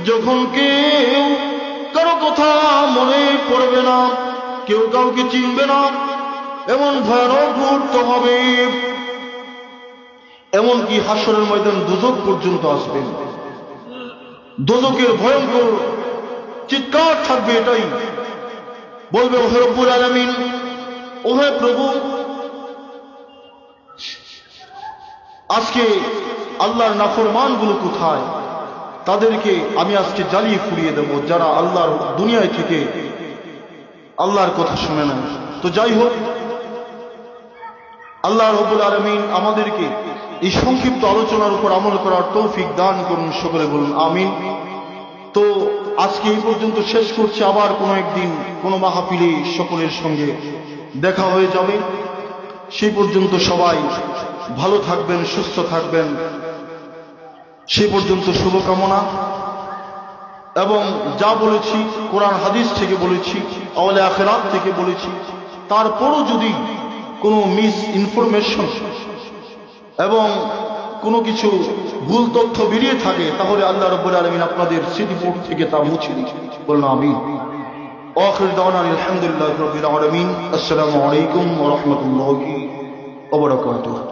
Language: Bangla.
যখন কেউ কারো কথা মনে পড়বে না, কেউ কাউকে চিনবে না, এমন ভয়ানক মুহূর্ত হবে, এমনকি হাসরের ময়দান দোজখ পর্যন্ত আসবে। দোজখের ভয়ঙ্কর চিৎকার থাকবে, এটাই বলবে ওহে রব্বুল আলামিন, ওহে প্রভু, আজকে আল্লাহর নাফরমানগুলো কোথায়? তাদেরকে আমি আজকে জ্বালিয়ে পুড়িয়ে দেব, যারা আল্লাহর দুনিয়ায় থেকে আল্লাহর কথা শুনে না। তো যাই হোক, আল্লাহ রাব্বুল আলামিন আমাদেরকে এই সংক্ষিপ্ত আলোচনার উপর আমল করার তৌফিক দান করুন, সকলে বলুন আমিন। তো আজকে এই পর্যন্ত শেষ করছি, আবার কোনো একদিন কোনো মাহফিলে সকলের সঙ্গে দেখা হয়ে যাবে। সেই পর্যন্ত সবাই ভালো থাকবেন, সুস্থ থাকবেন, সেই পর্যন্ত শুভকামনা। এবং যা বলেছি কোরআন হাদিস থেকে বলেছি, আওয়ালে আখিরাত থেকে বলেছি, তারপরও যদি কোনো মিস ইনফরমেশন এবং কোনো কিছু ভুল তথ্য বেরিয়ে থাকে, তাহলে আল্লাহ রাব্বুল আলামিন আপনাদের স্মৃতিবোধ থেকে তা মুছে দিন, বলুন আমিন। আখির দাওয়ানা আলহামদুলিল্লাহি রাব্বিল আলামিন। আসসালামু আলাইকুম ওয়া রাহমাতুল্লাহি ওয়া বারাকাতুহু।